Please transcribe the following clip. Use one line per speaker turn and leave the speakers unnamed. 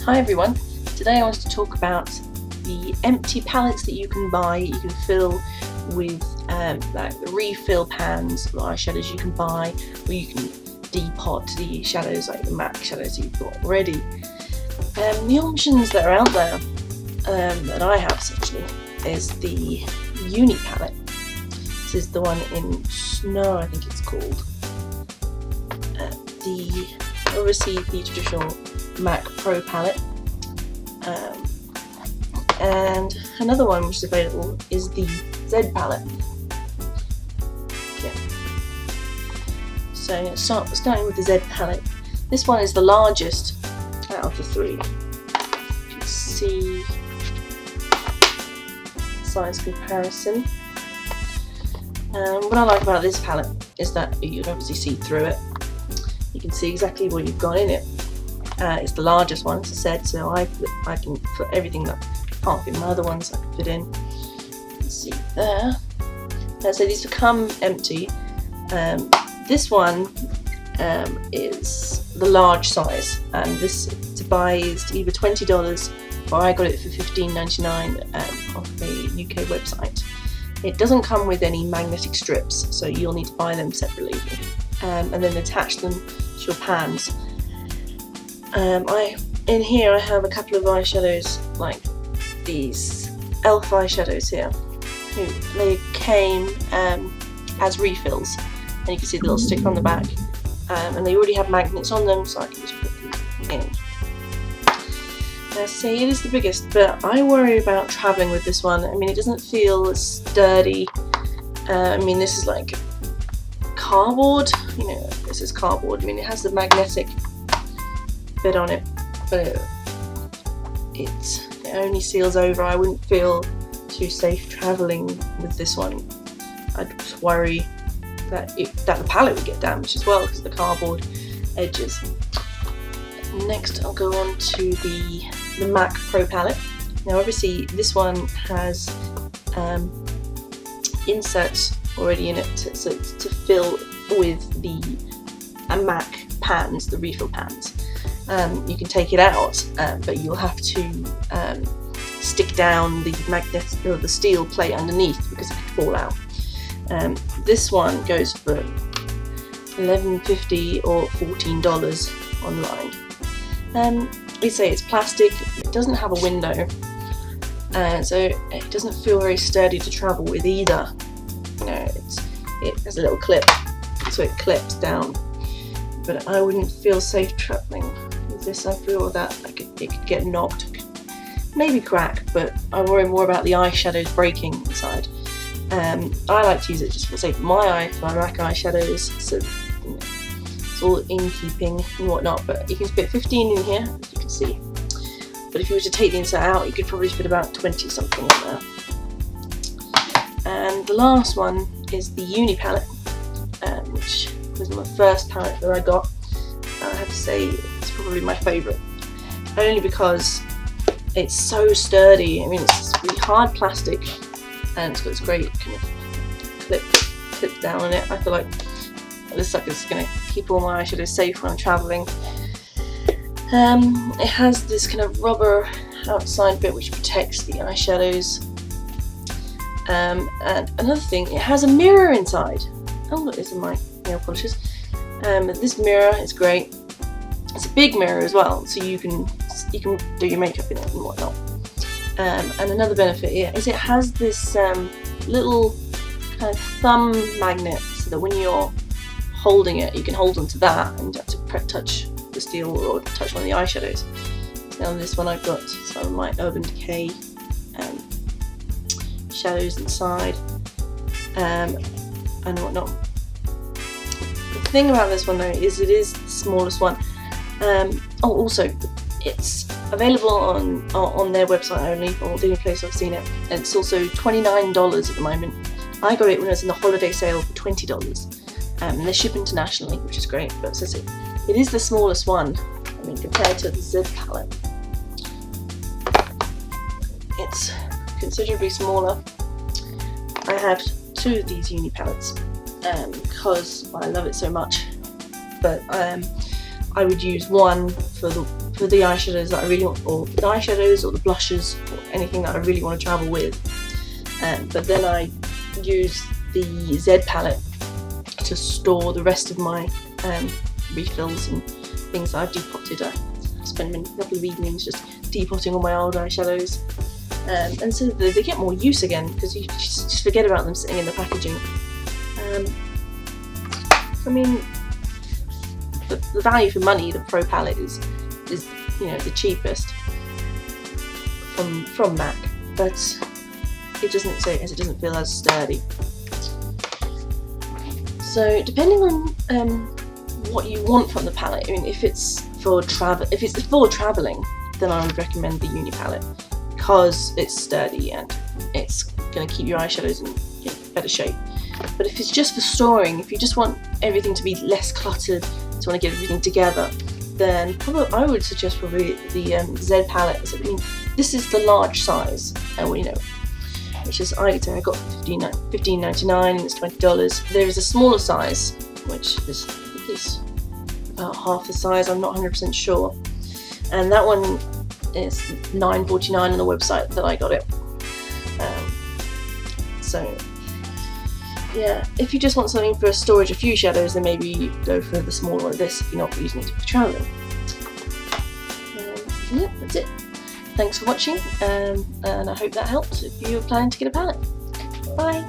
Hi everyone, today I wanted to talk about the empty palettes that you can buy. You can fill with like the refill pans or eyeshadows you can buy, or you can depot the shadows like the MAC shadows that you've got already. The options that are out there that I have essentially is the Unii Palette. This is the one in Snow, I think it's called. Obviously the traditional MAC Pro palette, and another one which is available is the Z palette. Okay. So starting with the Z palette, this one is the largest out of the three. You can see size comparison. What I like about this palette is that you can obviously see through it. You can see exactly what you've got in it. It's the largest one, as I said, so I can put everything that can't fit in my other ones, I can fit in. You can see there. So these become empty. This one is the large size, and this to buy is either $20 or I got it for $15.99 off the UK website. It doesn't come with any magnetic strips, so you'll need to buy them separately and then attach them to your pans. In here I have a couple of eyeshadows like these elf eyeshadows here. They came as refills, and you can see the little sticker on the back, and they already have magnets on them, so I can just put them in. See, it is the biggest, but I worry about travelling with this one. I mean, it doesn't feel as sturdy. I mean, this is like cardboard, you know, this is cardboard. I mean, it has the magnetic bit on it, but it only seals over. I wouldn't feel too safe travelling with this one. I'd just worry that the palette would get damaged as well because of the cardboard edges. Next I'll go on to the MAC Pro palette. Now obviously this one has inserts already in it to fill with the MAC pans, the refill pans. You can take it out, but you'll have to stick down the magnet or the steel plate underneath because it could fall out. This one goes for $11.50 or $14 online. They say it's plastic, it doesn't have a window, so it doesn't feel very sturdy to travel with either. You know, it has a little clip, so it clips down, but I wouldn't feel safe travelling with this. I feel that it could get knocked, maybe crack, but I worry more about the eyeshadows breaking inside. I like to use it just for the sake of my MAC eyeshadows, so you know, it's all in keeping and whatnot, but you can fit 15 in here, as you can see. But if you were to take the insert out, you could probably fit about 20 something in there. And the last one is the Unii Palette, which was my first palette that I got. I have to say it's probably my favourite, only because it's so sturdy. I mean, it's really hard plastic, and it's got this great kind of clip down on it. I feel like this sucker's going to keep all my eyeshadows safe when I'm travelling. It has this kind of rubber outside bit which protects the eyeshadows. And another thing, it has a mirror inside. Oh look, these are my nail polishes. This mirror is great. It's a big mirror as well, so you can do your makeup in it and whatnot. And another benefit is it has this little kind of thumb magnet, so that when you're holding it, you can hold onto that and you have to touch the steel or touch one of the eyeshadows. Now on this one I've got some of my Urban Decay shadows inside and whatnot. The thing about this one though is it is the smallest one. Also it's available on their website only, or the only place I've seen it, and it's also $29 at the moment. I got it when it was in the holiday sale for $20. And they ship internationally, which is great, but it says it is the smallest one. I mean, compared to the Z palette, it's considerably smaller. I have two of these Unii palettes because I love it so much, but I would use one for for the eyeshadows that I really want, or the eyeshadows or the blushes or anything that I really want to travel with. But then I use the Z palette to store the rest of my refills and things that I've depotted. I spent a couple of evenings just depotting all my old eyeshadows, and so they get more use again because you just forget about them sitting in the packaging. I mean, the value for money, the Pro palette is the cheapest from MAC, but it doesn't feel as sturdy. So depending on what you want from the palette, I mean, if it's for traveling, then I would recommend the Unii Palette because it's sturdy and it's going to keep your eyeshadows in better shape. But if it's just for storing, if you just want everything to be less cluttered, just want to get everything together, then I would suggest probably the Z palette. I mean, this is the large size, which is I got for $15.99 and it's $20. There is a smaller size, which is at least about half the size. I'm not 100% sure, and that one is $9.49 on the website that I got it. So yeah, if you just want something for storage, a few shadows, then maybe you go for the smaller one of this if you're not using it for travelling. Yeah, that's it. Thanks for watching, and I hope that helps if you're planning to get a palette. Bye!